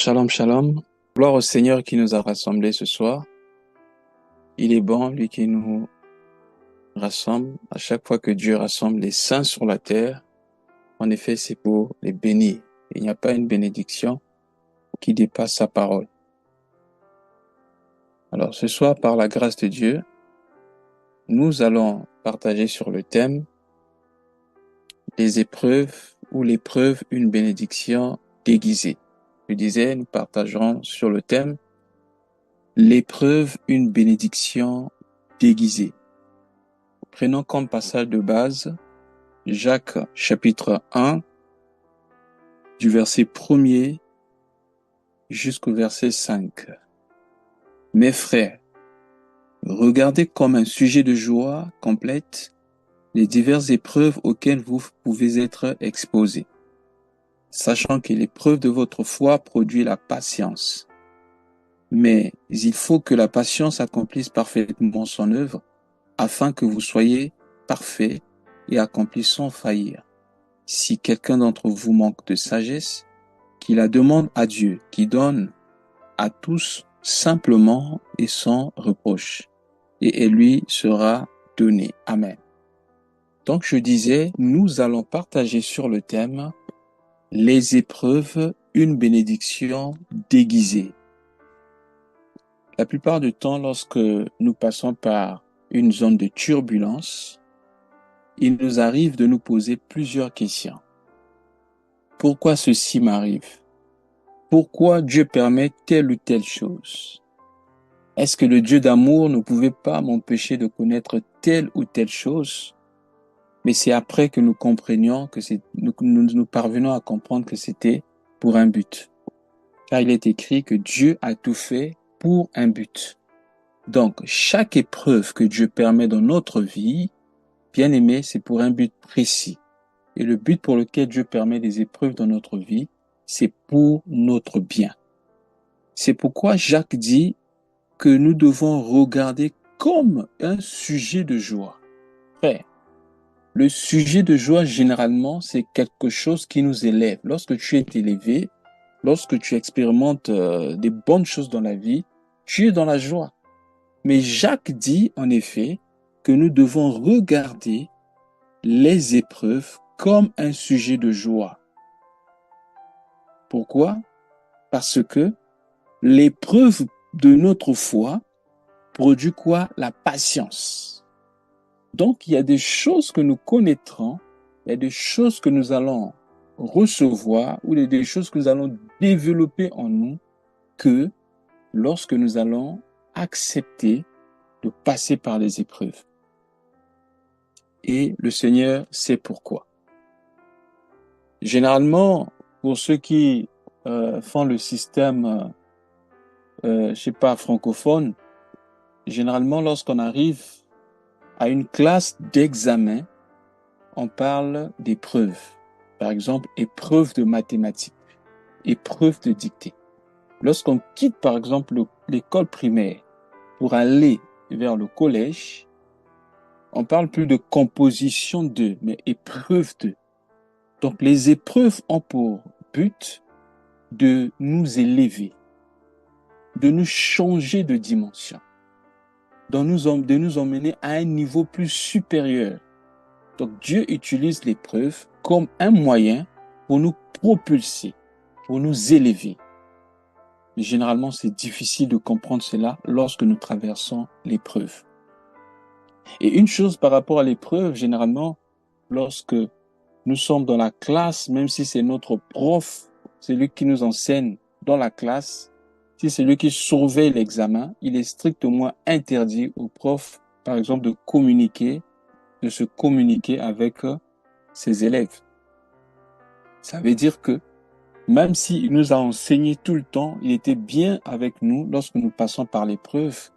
Shalom, shalom. Gloire au Seigneur qui nous a rassemblés ce soir. Il est bon, lui qui nous rassemble. À chaque fois que Dieu rassemble les saints sur la terre, en effet, c'est pour les bénir. Il n'y a pas une bénédiction qui dépasse sa parole. Alors, ce soir, par la grâce de Dieu, nous allons partager sur le thème les épreuves ou l'épreuve, une bénédiction déguisée. Je disais, nous partagerons sur le thème l'épreuve, une bénédiction déguisée. Prenons comme passage de base Jacques chapitre 1 du verset 1er jusqu'au verset 5. Mes frères, regardez comme un sujet de joie complète les diverses épreuves auxquelles vous pouvez être exposés, sachant que l'épreuve de votre foi produit la patience. Mais il faut que la patience accomplisse parfaitement son œuvre, afin que vous soyez parfaits et accomplis sans faillir. Si quelqu'un d'entre vous manque de sagesse, qu'il la demande à Dieu, qui donne à tous simplement et sans reproche, et elle lui sera donnée. Amen. Donc je disais, nous allons partager sur le thème les épreuves, une bénédiction déguisée. La plupart du temps, lorsque nous passons par une zone de turbulence, il nous arrive de nous poser plusieurs questions. Pourquoi ceci m'arrive? Pourquoi Dieu permet telle ou telle chose? Est-ce que le Dieu d'amour ne pouvait pas m'empêcher de connaître telle ou telle chose? Mais c'est après que nous comprenions que nous parvenons à comprendre que c'était pour un but. Car il est écrit que Dieu a tout fait pour un but. Donc, chaque épreuve que Dieu permet dans notre vie, bien aimé, c'est pour un but précis. Et le but pour lequel Dieu permet des épreuves dans notre vie, c'est pour notre bien. C'est pourquoi Jacques dit que nous devons regarder comme un sujet de joie. Frère, le sujet de joie, généralement, c'est quelque chose qui nous élève. Lorsque tu es élevé, lorsque tu expérimentes des bonnes choses dans la vie, tu es dans la joie. Mais Jacques dit, en effet, que nous devons regarder les épreuves comme un sujet de joie. Pourquoi? Parce que l'épreuve de notre foi produit quoi? La patience. Donc, il y a des choses que nous connaîtrons, il y a des choses que nous allons recevoir ou des choses que nous allons développer en nous que lorsque nous allons accepter de passer par les épreuves. Et le Seigneur sait pourquoi. Généralement, pour ceux qui font le système, francophone, généralement, lorsqu'on arrive à une classe d'examen, on parle d'épreuves. Par exemple, épreuve de mathématiques, épreuve de dictée. Lorsqu'on quitte, par exemple, l'école primaire pour aller vers le collège, on parle plus de composition de, mais épreuve de. Donc, les épreuves ont pour but de nous élever, de nous changer de dimension, de nous emmener à un niveau plus supérieur. Donc, Dieu utilise l'épreuve comme un moyen pour nous propulser, pour nous élever. Mais généralement, c'est difficile de comprendre cela lorsque nous traversons l'épreuve. Et une chose par rapport à l'épreuve, généralement, lorsque nous sommes dans la classe, même si c'est notre prof, celui qui nous enseigne dans la classe, si c'est lui qui surveille l'examen, il est strictement interdit au prof, par exemple, de se communiquer avec ses élèves. Ça veut dire que même s'il nous a enseigné tout le temps, il était bien avec nous lorsque nous passons par l'épreuve,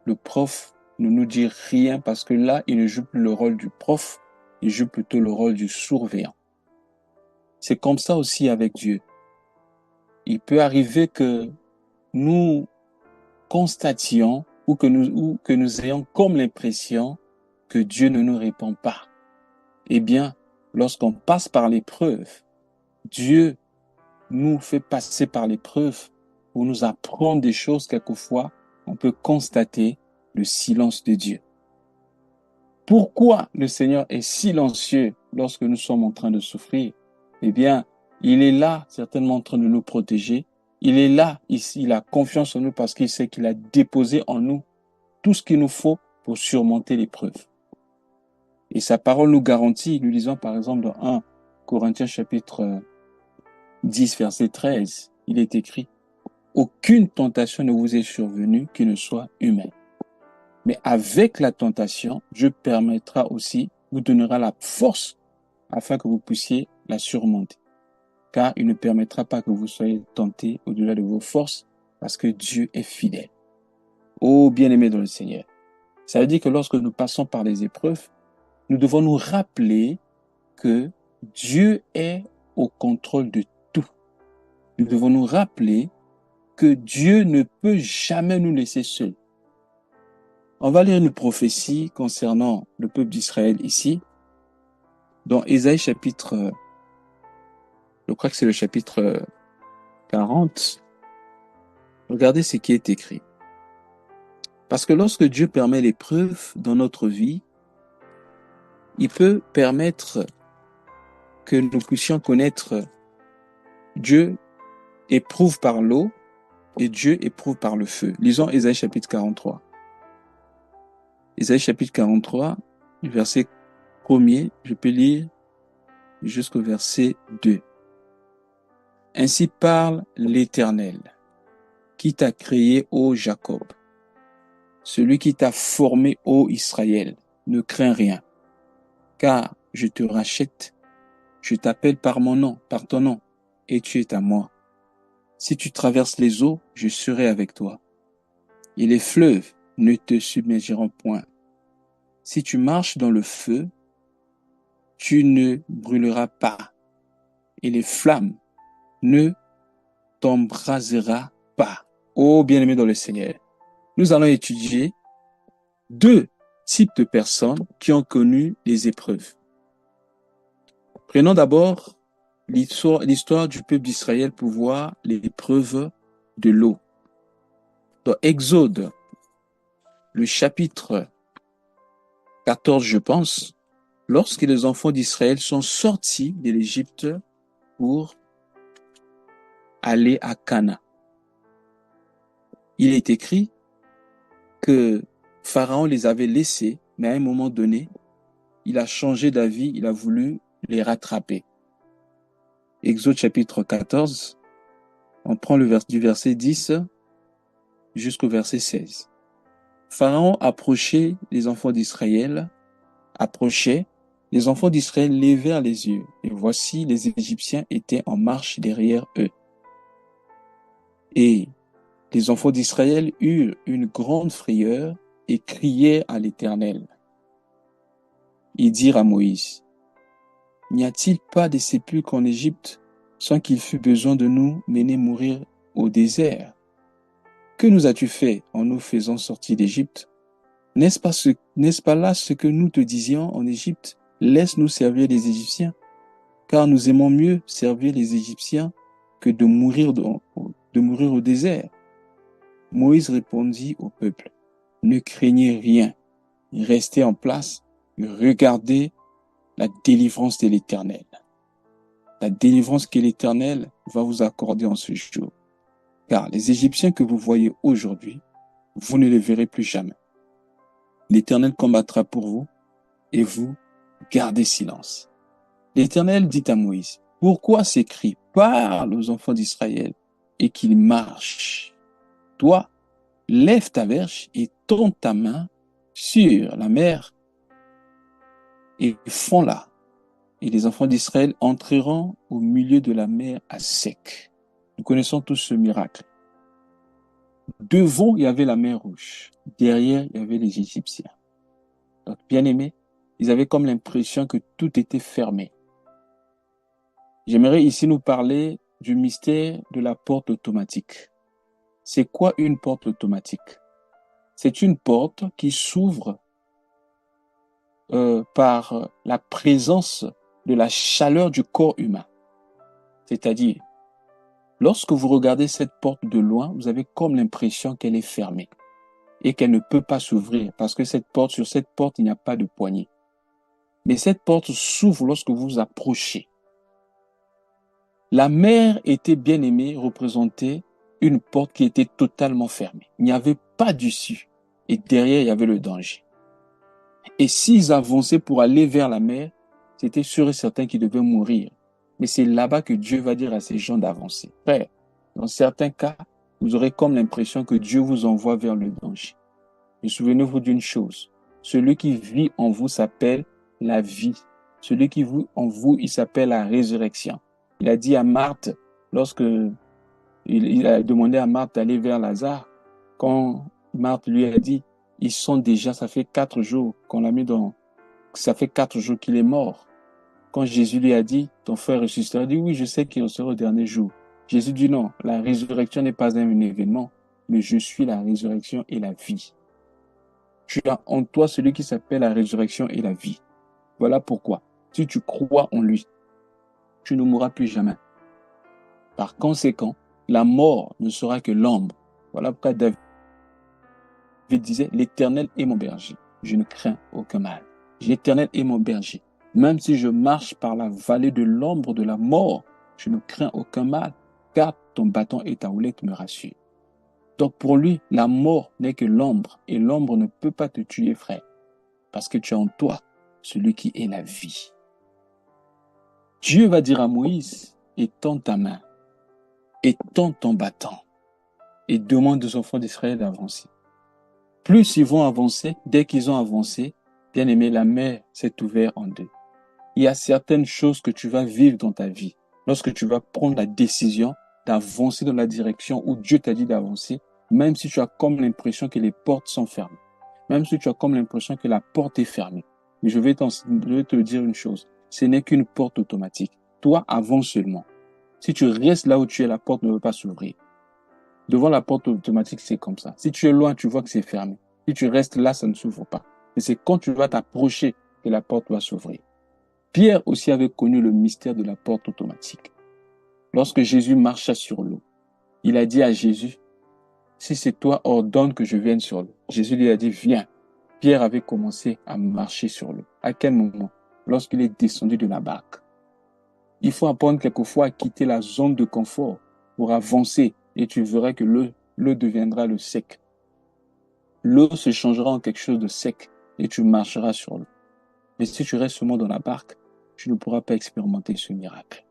le prof ne nous dit rien parce que là, il ne joue plus le rôle du prof, il joue plutôt le rôle du surveillant. C'est comme ça aussi avec Dieu. Il peut arriver que nous constations ou que nous ayons comme l'impression que Dieu ne nous répond pas. Eh bien, lorsqu'on passe par l'épreuve, Dieu nous fait passer par l'épreuve pour nous apprendre des choses, quelquefois, on peut constater le silence de Dieu. Pourquoi le Seigneur est silencieux lorsque nous sommes en train de souffrir? Eh bien, il est là, certainement en train de nous protéger. Il est là, ici, il a confiance en nous parce qu'il sait qu'il a déposé en nous tout ce qu'il nous faut pour surmonter l'épreuve. Et sa parole nous garantit, nous lisons par exemple dans 1 Corinthiens chapitre 10, verset 13, il est écrit « Aucune tentation ne vous est survenue qui ne soit humaine. Mais avec la tentation, Dieu permettra aussi, vous donnera la force afin que vous puissiez la surmonter. Car il ne permettra pas que vous soyez tentés au-delà de vos forces, parce que Dieu est fidèle. » Oh, bien-aimés dans le Seigneur. Ça veut dire que lorsque nous passons par les épreuves, nous devons nous rappeler que Dieu est au contrôle de tout. Nous devons nous rappeler que Dieu ne peut jamais nous laisser seuls. On va lire une prophétie concernant le peuple d'Israël ici, dans Ésaïe chapitre, je crois que c'est le chapitre 40. Regardez ce qui est écrit. Parce que lorsque Dieu permet l'épreuve dans notre vie, il peut permettre que nous puissions connaître Dieu éprouve par l'eau et Dieu éprouve par le feu. Lisons Ésaïe chapitre 43. Ésaïe chapitre 43, verset 1er, je peux lire jusqu'au verset 2. Ainsi parle l'Éternel, qui t'a créé, ô Jacob, celui qui t'a formé, ô Israël, ne crains rien, car je te rachète, je t'appelle par mon nom, par ton nom, et tu es à moi. Si tu traverses les eaux, je serai avec toi, et les fleuves ne te submergeront point. Si tu marches dans le feu, tu ne brûleras pas, et les flammes ne t'embrasera pas. Ô bien-aimé dans le Seigneur, nous allons étudier deux types de personnes qui ont connu les épreuves. Prenons d'abord l'histoire du peuple d'Israël pour voir l'épreuve de l'eau. Dans Exode, le chapitre 14, je pense, lorsque les enfants d'Israël sont sortis de l'Égypte pour aller à Cana. Il est écrit que Pharaon les avait laissés, mais à un moment donné, il a changé d'avis, il a voulu les rattraper. Exode chapitre 14, on prend du verset 10 jusqu'au verset 16. Pharaon approchait les enfants d'Israël, les enfants d'Israël levèrent les yeux, et voici les Égyptiens étaient en marche derrière eux. Et les enfants d'Israël eurent une grande frayeur et crièrent à l'Éternel. Ils dirent à Moïse, « N'y a-t-il pas de sépulcres en Égypte sans qu'il fût besoin de nous mener mourir au désert? Que nous as-tu fait en nous faisant sortir d'Égypte? N'est-ce pas là ce que nous te disions en Égypte? Laisse-nous servir les Égyptiens, car nous aimons mieux servir les Égyptiens que de mourir au désert. » Moïse répondit au peuple, « Ne craignez rien, restez en place, regardez la délivrance de l'Éternel. La délivrance que l'Éternel va vous accorder en ce jour. Car les Égyptiens que vous voyez aujourd'hui, vous ne les verrez plus jamais. L'Éternel combattra pour vous et vous gardez silence. » L'Éternel dit à Moïse, « Pourquoi ces cris? Parle aux enfants d'Israël et qu'ils marchent. Toi, lève ta verge et tends ta main sur la mer et fonds-la. Et les enfants d'Israël entreront au milieu de la mer à sec. » Nous connaissons tous ce miracle. Devant, il y avait la mer Rouge. Derrière, il y avait les Égyptiens. Donc, bien aimés, ils avaient comme l'impression que tout était fermé. J'aimerais ici nous parler du mystère de la porte automatique. C'est quoi une porte automatique? C'est une porte qui s'ouvre par la présence de la chaleur du corps humain. C'est-à-dire, Lorsque vous regardez cette porte de loin, vous avez comme l'impression qu'elle est fermée et qu'elle ne peut pas s'ouvrir parce que sur cette porte, il n'y a pas de poignée. Mais cette porte s'ouvre lorsque vous vous approchez. La mer était bien aimée, représentait une porte qui était totalement fermée. Il n'y avait pas d'issue. Et derrière, il y avait le danger. Et s'ils avançaient pour aller vers la mer, c'était sûr et certain qu'ils devaient mourir. Mais c'est là-bas que Dieu va dire à ces gens d'avancer. Frère, dans certains cas, vous aurez comme l'impression que Dieu vous envoie vers le danger. Mais souvenez-vous d'une chose. Celui qui vit en vous s'appelle la vie. Celui qui vit en vous, il s'appelle la résurrection. Il a dit à Marthe, lorsque il a demandé à Marthe d'aller vers Lazare, quand Marthe lui a dit, ils sont déjà, ça fait 4 jours qu'on l'a mis ça fait 4 jours qu'il est mort. Quand Jésus lui a dit, ton frère ressuscitera, il dit, oui, je sais qu'il ressuscitera au dernier jour. Jésus dit, non, la résurrection n'est pas un événement, mais je suis la résurrection et la vie. Tu as en toi celui qui s'appelle la résurrection et la vie. Voilà pourquoi, si tu crois en lui, tu ne mourras plus jamais. Par conséquent, la mort ne sera que l'ombre. Voilà pourquoi David disait, l'Éternel est mon berger. Je ne crains aucun mal. L'Éternel est mon berger. Même si je marche par la vallée de l'ombre de la mort, je ne crains aucun mal, car ton bâton et ta houlette me rassurent. Donc pour lui, la mort n'est que l'ombre, et l'ombre ne peut pas te tuer, frère, parce que tu as en toi celui qui est la vie. Dieu va dire à Moïse, étends ta main, étends ton bâton, et demande aux enfants d'Israël d'avancer. Plus ils vont avancer, dès qu'ils ont avancé, bien aimé, la mer s'est ouverte en deux. Il y a certaines choses que tu vas vivre dans ta vie. Lorsque tu vas prendre la décision d'avancer dans la direction où Dieu t'a dit d'avancer, même si tu as comme l'impression que les portes sont fermées, même si tu as comme l'impression que la porte est fermée. Mais je vais te dire une chose, ce n'est qu'une porte automatique. Toi, avance seulement. Si tu restes là où tu es, la porte ne va pas s'ouvrir. Devant la porte automatique, c'est comme ça. Si tu es loin, tu vois que c'est fermé. Si tu restes là, ça ne s'ouvre pas. Et c'est quand tu vas t'approcher que la porte va s'ouvrir. Pierre aussi avait connu le mystère de la porte automatique. Lorsque Jésus marcha sur l'eau, il a dit à Jésus, si c'est toi, ordonne que je vienne sur l'eau. Jésus lui a dit, viens. Pierre avait commencé à marcher sur l'eau. À quel moment? Lorsqu'il est descendu de la barque. Il faut apprendre quelquefois à quitter la zone de confort pour avancer et tu verras que l'eau deviendra le sec. L'eau se changera en quelque chose de sec et tu marcheras sur l'eau. Mais si tu restes seulement dans la barque, tu ne pourras pas expérimenter ce miracle.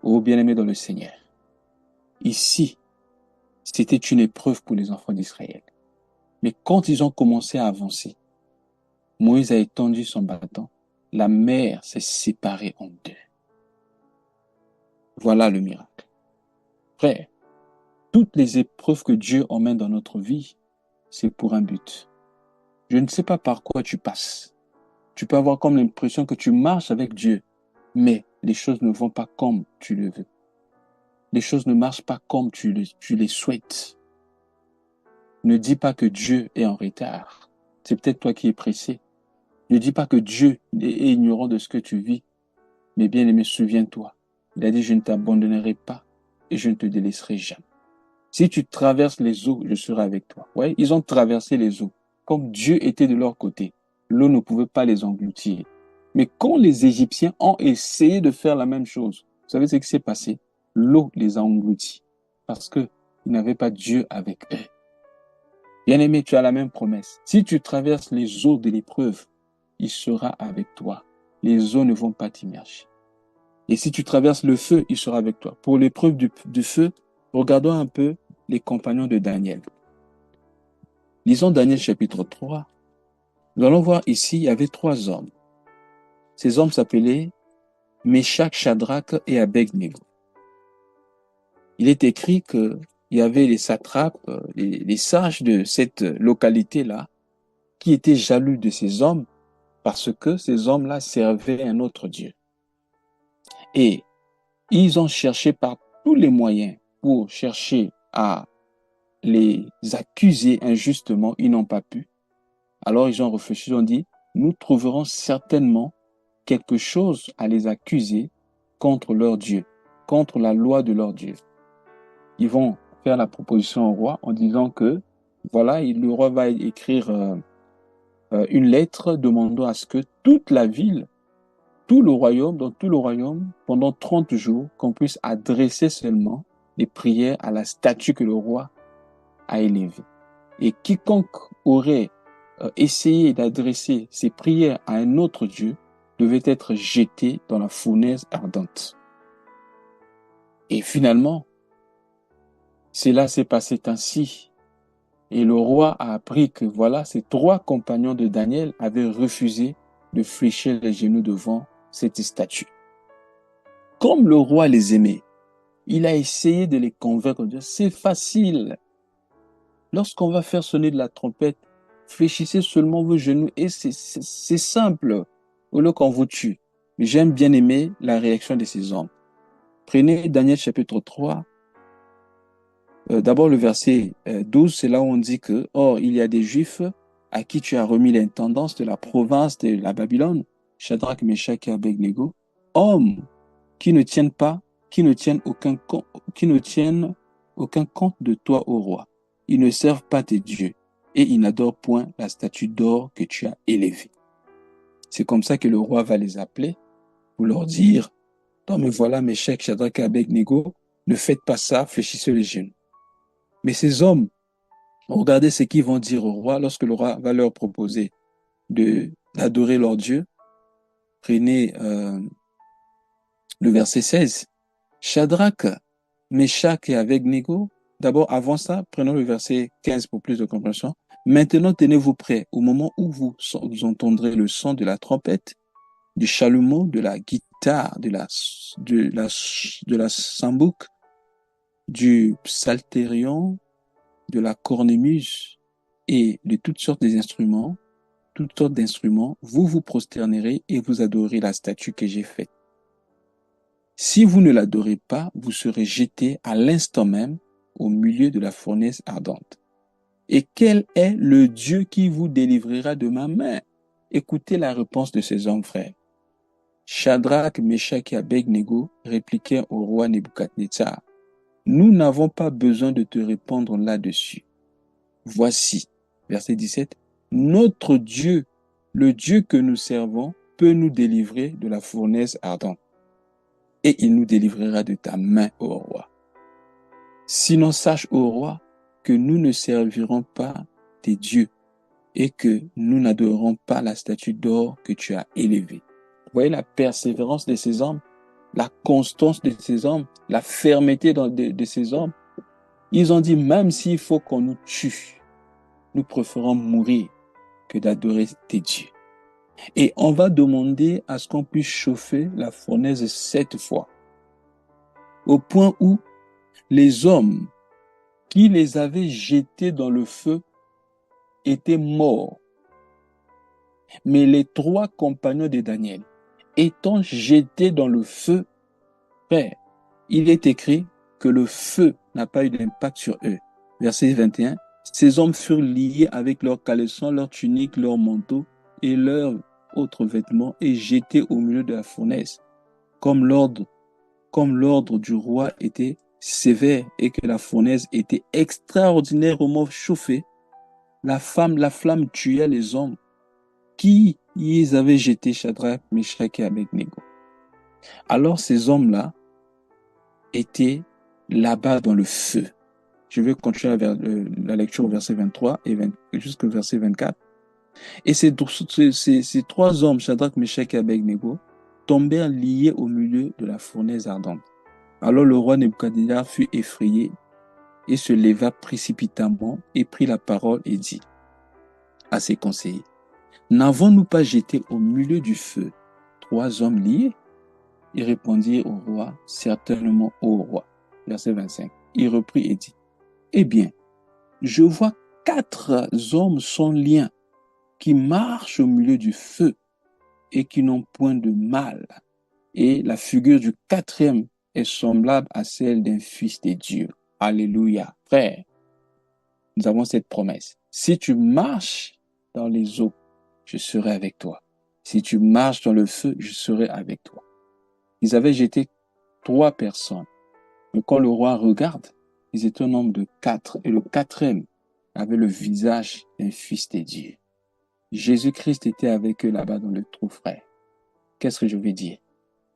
Oh bien-aimé dans le Seigneur, ici, c'était une épreuve pour les enfants d'Israël. Mais quand ils ont commencé à avancer, Moïse a étendu son bâton, la mer s'est séparée en deux. Voilà le miracle. Frère, toutes les épreuves que Dieu emmène dans notre vie, c'est pour un but. Je ne sais pas par quoi tu passes. Tu peux avoir comme l'impression que tu marches avec Dieu, mais les choses ne vont pas comme tu le veux. Les choses ne marchent pas comme tu les souhaites. Ne dis pas que Dieu est en retard. C'est peut-être toi qui es pressé. Ne dis pas que Dieu est ignorant de ce que tu vis. Mais bien aimé, souviens-toi. Il a dit, je ne t'abandonnerai pas et je ne te délaisserai jamais. Si tu traverses les eaux, je serai avec toi. Ouais, ils ont traversé les eaux. Comme Dieu était de leur côté, l'eau ne pouvait pas les engloutir. Mais quand les Égyptiens ont essayé de faire la même chose, vous savez ce qui s'est passé? L'eau les a engloutis parce qu'ils n'avaient pas Dieu avec eux. Bien-aimé, tu as la même promesse. Si tu traverses les eaux de l'épreuve, il sera avec toi. Les eaux ne vont pas t'immerger. Et si tu traverses le feu, il sera avec toi. Pour l'épreuve du feu, regardons un peu les compagnons de Daniel. Lisons Daniel chapitre 3. Nous allons voir ici, il y avait 3 hommes. Ces hommes s'appelaient Méshach, Shadrach et Abednego. Il est écrit qu'il y avait les satrapes, les sages de cette localité-là, qui étaient jaloux de ces hommes parce que ces hommes-là servaient un autre Dieu. Et ils ont cherché par tous les moyens pour chercher à les accuser injustement, ils n'ont pas pu. Alors ils ont réfléchi, ils ont dit, nous trouverons certainement quelque chose à les accuser contre leur Dieu. contre la loi de leur Dieu. Ils vont faire la proposition au roi en disant que, voilà, le roi va écrire une lettre demandant à ce que toute la ville, tout le royaume, dans tout le royaume, pendant 30 jours, qu'on puisse adresser seulement les prières à la statue que le roi a élevée. Et quiconque aurait essayé d'adresser ses prières à un autre Dieu devait être jeté dans la fournaise ardente. Et finalement, cela s'est passé ainsi. Et le roi a appris que voilà, ces 3 compagnons de Daniel avaient refusé de fléchir les genoux devant cette statue. Comme le roi les aimait, il a essayé de les convaincre, de dire, c'est facile. Lorsqu'on va faire sonner de la trompette, fléchissez seulement vos genoux et c'est simple, au lieu qu'on vous tue. Mais j'aime bien aimer la réaction de ces hommes. Prenez Daniel chapitre 3. D'abord le verset 12, c'est là où on dit que, or, il y a des Juifs à qui tu as remis l'intendance de la province de la Babylone, Shadrach, Meshach et Abednego, hommes qui ne tiennent aucun compte de toi, ô roi. Ils ne servent pas tes dieux et ils n'adorent point la statue d'or que tu as élevée. C'est comme ça que le roi va les appeler pour leur dire, non mais voilà, Meshach, Shadrach et Abednego, ne faites pas ça, fléchissez les genoux. Mais ces hommes, regardez ce qu'ils vont dire au roi lorsque le roi va leur proposer d'adorer leur Dieu. Prenez le verset 16. Shadrach, Meshach et Abednego. D'abord, avant ça, prenons le verset 15 pour plus de compréhension. Maintenant, tenez-vous prêts au moment où vous entendrez le son de la trompette, du chalumeau, de la guitare, de la sambouk, du psalterion, de la cornemuse et de toutes sortes d'instruments, vous vous prosternerez et vous adorerez la statue que j'ai faite. Si vous ne l'adorez pas, vous serez jeté à l'instant même au milieu de la fournaise ardente. Et quel est le Dieu qui vous délivrera de ma main? Écoutez la réponse de ces hommes frères. Shadrach, Meshach et Abednego répliquèrent au roi Nebuchadnezzar, nous n'avons pas besoin de te répondre là-dessus. Voici, verset 17, notre Dieu, le Dieu que nous servons, peut nous délivrer de la fournaise ardente. Et il nous délivrera de ta main, ô roi. Sinon, sache, ô roi, que nous ne servirons pas tes dieux et que nous n'adorerons pas la statue d'or que tu as élevée. Vous voyez la persévérance de ces hommes, la constance de ces hommes, la fermeté de ces hommes. Ils ont dit, même s'il faut qu'on nous tue, nous préférons mourir que d'adorer tes dieux. Et on va demander à ce qu'on puisse chauffer la fournaise 7 fois. Au point où les hommes qui les avaient jetés dans le feu étaient morts. Mais les 3 compagnons de Daniel, étant jetés dans le feu, frère, il est écrit que le feu n'a pas eu d'impact sur eux. Verset 21, ces hommes furent liés avec leurs caleçons, leurs tuniques, leurs manteaux et leurs autres vêtements et jetés au milieu de la fournaise. Comme l'ordre du roi était sévère et que la fournaise était extraordinairement chauffée, la flamme tuait les hommes qui y avaient jeté Shadrach, Meshach et Abednego. Alors ces hommes-là étaient là-bas dans le feu. Je vais continuer la lecture au verset 23 et jusqu'au verset 24. Et ces 3 hommes, Shadrach, Meshach et Abednego, tombèrent liés au milieu de la fournaise ardente. Alors le roi Nebuchadnezzar fut effrayé et se leva précipitamment et prit la parole et dit à ses conseillers, n'avons-nous pas jeté au milieu du feu 3 hommes liés? Ils répondirent au roi, certainement au roi. Verset 25. Il reprit et dit, eh bien, je vois 4 hommes sans lien qui marchent au milieu du feu et qui n'ont point de mal. Et la figure du 4e est semblable à celle d'un fils de Dieu. Alléluia. Frère, nous avons cette promesse. Si tu marches dans les eaux, je serai avec toi. Si tu marches dans le feu, je serai avec toi. Ils avaient jeté 3 personnes. Mais quand le roi regarde, ils étaient au nombre de 4. Et le 4e avait le visage d'un fils de Dieu. Jésus-Christ était avec eux là-bas dans le trou, frère. Qu'est-ce que je veux dire?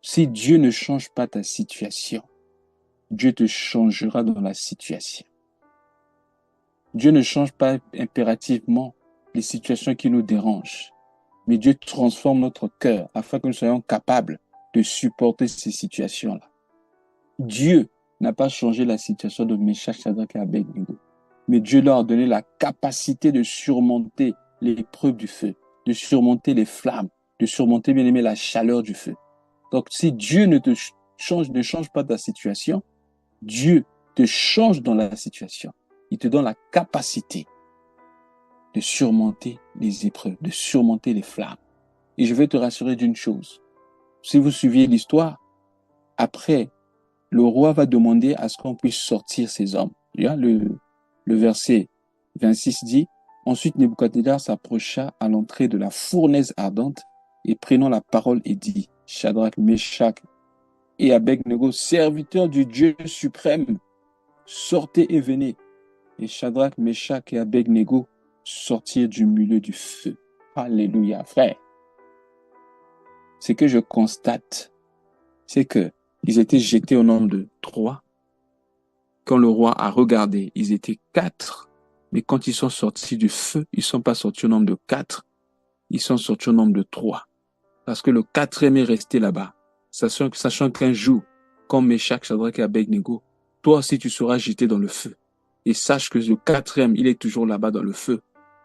Si Dieu ne change pas ta situation, Dieu te changera dans la situation. Dieu ne change pas impérativement les situations qui nous dérangent, mais Dieu transforme notre cœur afin que nous soyons capables de supporter ces situations-là. Dieu n'a pas changé la situation de Meshach, Shadrach et Abednego, mais Dieu leur a donné la capacité de surmonter l'épreuve du feu, de surmonter les flammes, de surmonter, bien aimé, la chaleur du feu. Donc, si Dieu ne change pas ta situation, Dieu te change dans la situation. Il te donne la capacité de surmonter les épreuves, de surmonter les flammes. Et je vais te rassurer d'une chose. Si vous suiviez l'histoire, après, le roi va demander à ce qu'on puisse sortir ces hommes. Le verset 26 dit, « Ensuite Nebuchadnezzar s'approcha à l'entrée de la fournaise ardente et prenant la parole et dit, « Shadrach, Meshach et Abednego, serviteurs du Dieu suprême, sortez et venez. » Et Shadrach, Meshach et Abednego sortirent du milieu du feu. Alléluia, frère. Ce que je constate, c'est que ils étaient jetés au nombre de 3. Quand le roi a regardé, ils étaient 4. Mais quand ils sont sortis du feu, ils ne sont pas sortis au nombre de 4. Ils sont sortis au nombre de 3. Parce que le 4e est resté là-bas. Sachant qu'un jour, comme Meshach, Shadrach et Abednego, toi aussi tu seras jeté dans le feu. Et sache que le 4e, il est toujours là-bas dans le feu,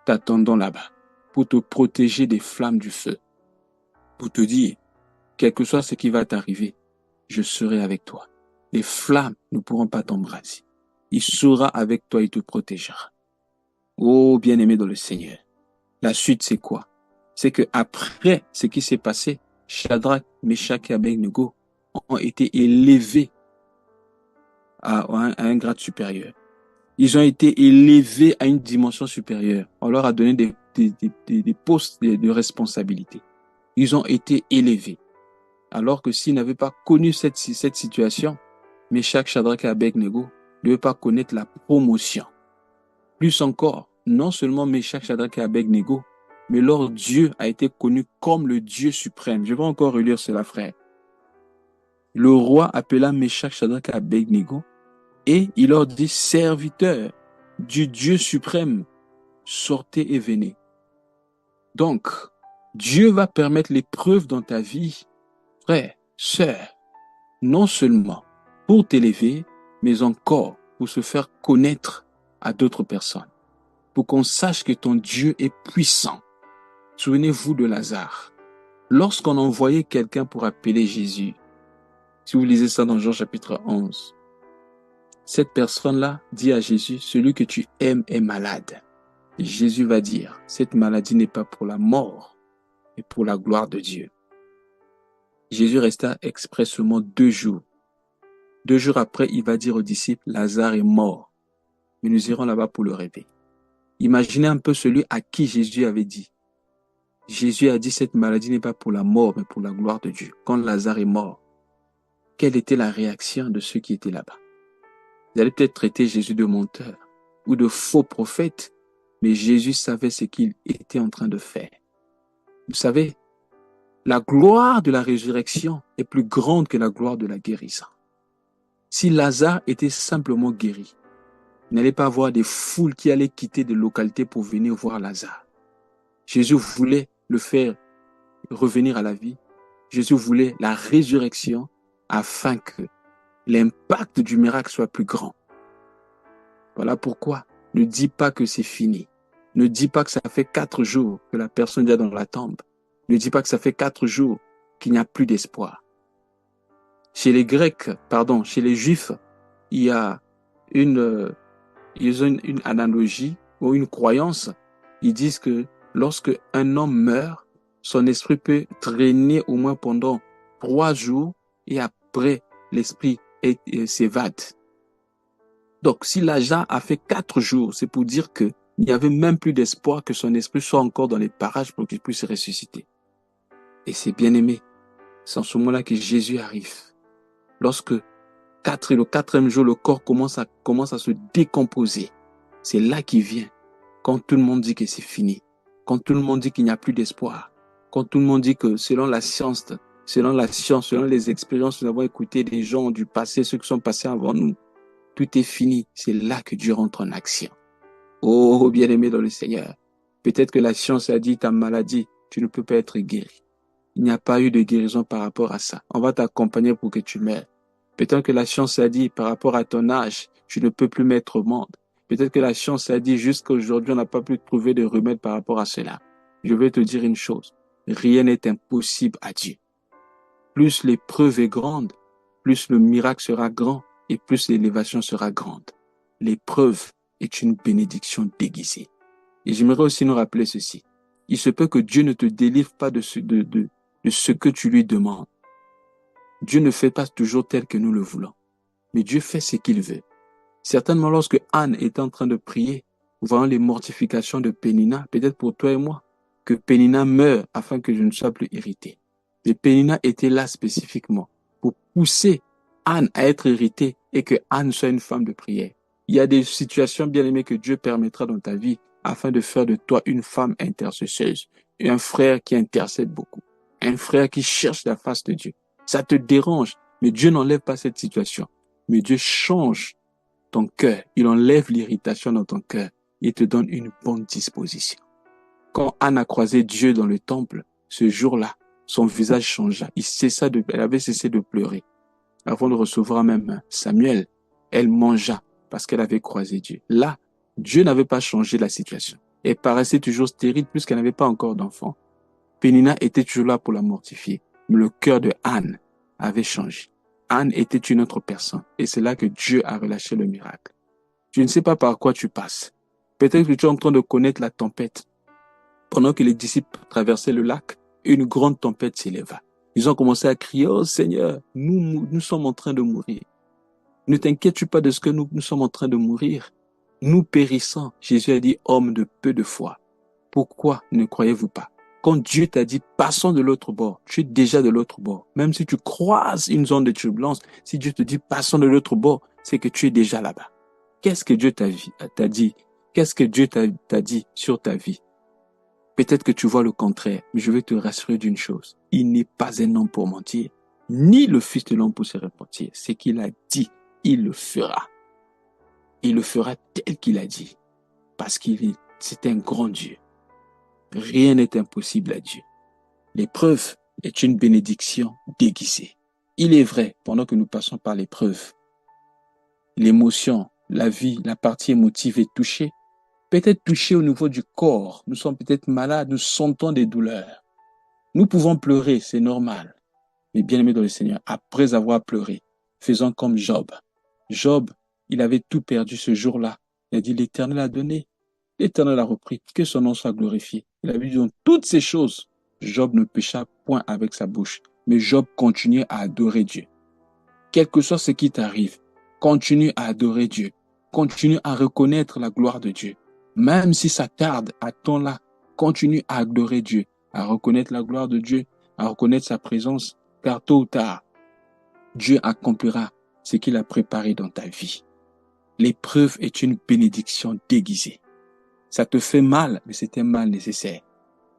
t'attendant là-bas, pour te protéger des flammes du feu. Pour te dire, quel que soit ce qui va t'arriver, je serai avec toi. Les flammes ne pourront pas t'embraser. Il sera avec toi, il te protégera. Oh, bien-aimé dans le Seigneur. La suite, c'est quoi? C'est que après ce qui s'est passé, Shadrach, Meshach et Abednego ont été élevés à un grade supérieur. Ils ont été élevés à une dimension supérieure. On leur a donné des postes de responsabilité. Ils ont été élevés. Alors que s'ils n'avaient pas connu cette situation, Meshach, Shadrach et Abednego ne devaient pas connaître la promotion. Plus encore, non seulement Meshach, Shadrach et Abednego, mais leur Dieu a été connu comme le Dieu suprême. Je vais encore relire cela, frère. Le roi appela Meshach, Shadrach et Abednego et il leur dit, serviteurs du Dieu suprême, sortez et venez. Donc, Dieu va permettre l'épreuve dans ta vie, frère, sœur, non seulement pour t'élever, mais encore pour se faire connaître à d'autres personnes. Pour qu'on sache que ton Dieu est puissant. Souvenez-vous de Lazare. Lorsqu'on envoyait quelqu'un pour appeler Jésus, si vous lisez ça dans Jean chapitre 11, cette personne-là dit à Jésus, celui que tu aimes est malade. Et Jésus va dire, cette maladie n'est pas pour la mort, mais pour la gloire de Dieu. Jésus resta expressément 2 jours. 2 jours après, il va dire aux disciples, Lazare est mort, mais nous irons là-bas pour le réveiller. Imaginez un peu celui à qui Jésus avait dit. Jésus a dit, cette maladie n'est pas pour la mort, mais pour la gloire de Dieu. Quand Lazare est mort, quelle était la réaction de ceux qui étaient là-bas? Vous allez peut-être traiter Jésus de menteur ou de faux prophète, mais Jésus savait ce qu'il était en train de faire. Vous savez, la gloire de la résurrection est plus grande que la gloire de la guérison. Si Lazare était simplement guéri, il n'allait pas avoir des foules qui allaient quitter des localités pour venir voir Lazare. Jésus voulait le faire revenir à la vie. Jésus voulait la résurrection afin que l'impact du miracle soit plus grand. Voilà pourquoi ne dis pas que c'est fini. Ne dis pas que ça fait 4 jours que la personne est dans la tombe. Ne dis pas que ça fait 4 jours qu'il n'y a plus d'espoir. Chez les Juifs, il y a ils ont une analogie ou une croyance. Ils disent que lorsque un homme meurt, son esprit peut traîner au moins pendant 3 jours et après l'esprit s'évade. Donc, si Lazare a fait 4 jours, c'est pour dire qu'il n'y avait même plus d'espoir que son esprit soit encore dans les parages pour qu'il puisse ressusciter. Et c'est bien aimé. C'est en ce moment-là que Jésus arrive. lorsque le quatrième jour, le corps commence à se décomposer. C'est là qu'il vient. Quand tout le monde dit que c'est fini. Quand tout le monde dit qu'il n'y a plus d'espoir. Quand tout le monde dit que selon la science, selon les expériences, nous avons écouté des gens du passé, ceux qui sont passés avant nous, tout est fini. C'est là que Dieu rentre en action. Oh, bien-aimé dans le Seigneur. Peut-être que la science a dit ta maladie, tu ne peux pas être guéri. Il n'y a pas eu de guérison par rapport à ça. On va t'accompagner pour que tu meurs. Peut-être que la science a dit par rapport à ton âge, tu ne peux plus mettre au monde. Peut-être que la science a dit jusqu'à aujourd'hui, on n'a pas pu trouver de remède par rapport à cela. Je vais te dire une chose. Rien n'est impossible à Dieu. Plus l'épreuve est grande, plus le miracle sera grand et plus l'élévation sera grande. L'épreuve est une bénédiction déguisée. Et j'aimerais aussi nous rappeler ceci. Il se peut que Dieu ne te délivre pas de ce que tu lui demandes. Dieu ne fait pas toujours tel que nous le voulons. Mais Dieu fait ce qu'il veut. Certainement, lorsque Anne était en train de prier, voyant les mortifications de Pénina, peut-être pour toi et moi, que Pénina meure afin que je ne sois plus irrité. Mais Pénina était là spécifiquement pour pousser Anne à être irritée et que Anne soit une femme de prière. Il y a des situations bien aimées que Dieu permettra dans ta vie afin de faire de toi une femme intercesseuse, un frère qui intercède beaucoup, un frère qui cherche la face de Dieu. Ça te dérange, mais Dieu n'enlève pas cette situation. Mais Dieu change ton cœur, il enlève l'irritation dans ton cœur, il te donne une bonne disposition. Quand Anne a croisé Dieu dans le temple, ce jour-là, son visage changea. Elle avait cessé de pleurer. Avant de recevoir même Samuel, elle mangea parce qu'elle avait croisé Dieu. Là, Dieu n'avait pas changé la situation. Elle paraissait toujours stérile puisqu'elle n'avait pas encore d'enfant. Pénina était toujours là pour la mortifier. Mais le cœur de Anne avait changé. Anne était une autre personne. Et c'est là que Dieu a relâché le miracle. Je ne sais pas par quoi tu passes. Peut-être que tu es en train de connaître la tempête. Pendant que les disciples traversaient le lac, une grande tempête s'éleva. Ils ont commencé à crier, « Oh Seigneur, nous sommes en train de mourir. Ne t'inquiète pas de ce que nous sommes en train de mourir. Nous périssons. » Jésus a dit, « Homme de peu de foi, pourquoi ne croyez-vous pas ?» Quand Dieu t'a dit, passons de l'autre bord, tu es déjà de l'autre bord. Même si tu croises une zone de turbulence, si Dieu te dit, passons de l'autre bord, c'est que tu es déjà là-bas. Qu'est-ce que Dieu t'a dit? Qu'est-ce que Dieu t'a dit sur ta vie? Peut-être que tu vois le contraire, mais je vais te rassurer d'une chose. Il n'est pas un homme pour mentir, ni le fils de l'homme pour se repentir. Ce qu'il a dit, il le fera. Il le fera tel qu'il a dit. Parce c'est un grand Dieu. Rien n'est impossible à Dieu. L'épreuve est une bénédiction déguisée. Il est vrai, pendant que nous passons par l'épreuve, l'émotion, la vie, la partie émotive est touchée. Peut-être touchée au niveau du corps. Nous sommes peut-être malades, nous sentons des douleurs. Nous pouvons pleurer, c'est normal. Mais bien aimé dans le Seigneur, après avoir pleuré, faisons comme Job. Job, il avait tout perdu ce jour-là. Il a dit, l'Éternel a donné. L'Éternel a repris, que son nom soit glorifié. Il a vu dans toutes ces choses, Job ne pécha point avec sa bouche, mais Job continuait à adorer Dieu. Quel que soit ce qui t'arrive, continue à adorer Dieu. Continue à reconnaître la gloire de Dieu. Même si ça tarde, attends-là. Continue à adorer Dieu, à reconnaître la gloire de Dieu, à reconnaître sa présence, car tôt ou tard, Dieu accomplira ce qu'il a préparé dans ta vie. L'épreuve est une bénédiction déguisée. Ça te fait mal, mais c'est un mal nécessaire.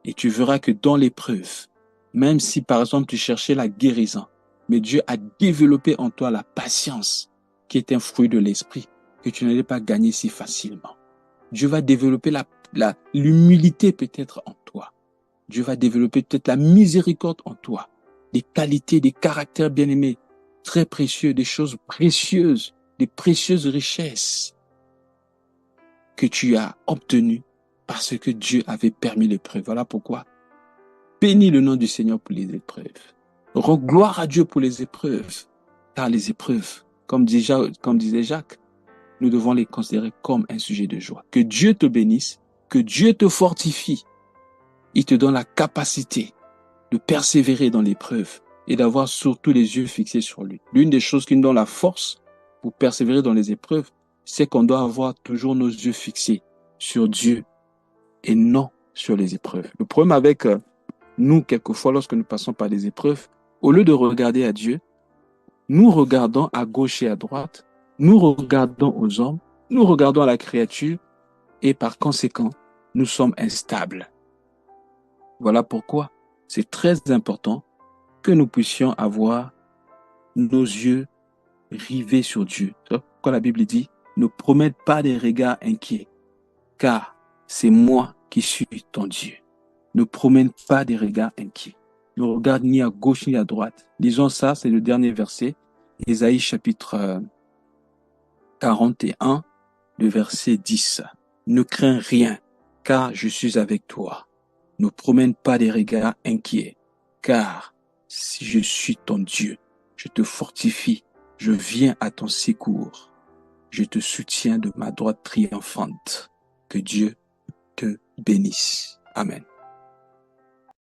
Et tu verras que dans l'épreuve, même si par exemple tu cherchais la guérison, mais Dieu a développé en toi la patience, qui est un fruit de l'esprit, que tu n'allais pas gagner si facilement. Dieu va développer l'humilité peut-être en toi. Dieu va développer peut-être la miséricorde en toi. Des qualités, des caractères bien-aimés, très précieux, des choses précieuses, des précieuses richesses que tu as obtenues parce que Dieu avait permis l'épreuve. Voilà pourquoi. Bénis le nom du Seigneur pour les épreuves. Rends gloire à Dieu pour les épreuves. Car les épreuves, comme disait Jacques, nous devons les considérer comme un sujet de joie. Que Dieu te bénisse, que Dieu te fortifie. Il te donne la capacité de persévérer dans l'épreuve et d'avoir surtout les yeux fixés sur lui. L'une des choses qui nous donne la force pour persévérer dans les épreuves, c'est qu'on doit avoir toujours nos yeux fixés sur Dieu et non sur les épreuves. Le problème avec nous, quelquefois, lorsque nous passons par des épreuves, au lieu de regarder à Dieu, nous regardons à gauche et à droite, nous regardons aux hommes, nous regardons à la créature et par conséquent, nous sommes instables. Voilà pourquoi c'est très important que nous puissions avoir nos yeux rivés sur Dieu. C'est pourquoi la Bible dit, ne promette pas des regards inquiets, car c'est moi qui suis ton Dieu. Ne promène pas des regards inquiets. Ne regarde ni à gauche ni à droite. Disons ça, c'est le dernier verset, Ésaïe chapitre 41, le verset 10. Ne crains rien, car je suis avec toi. Ne promène pas des regards inquiets, car si je suis ton Dieu, je te fortifie, je viens à ton secours, je te soutiens de ma droite triomphante. Que Dieu te bénisse. Amen.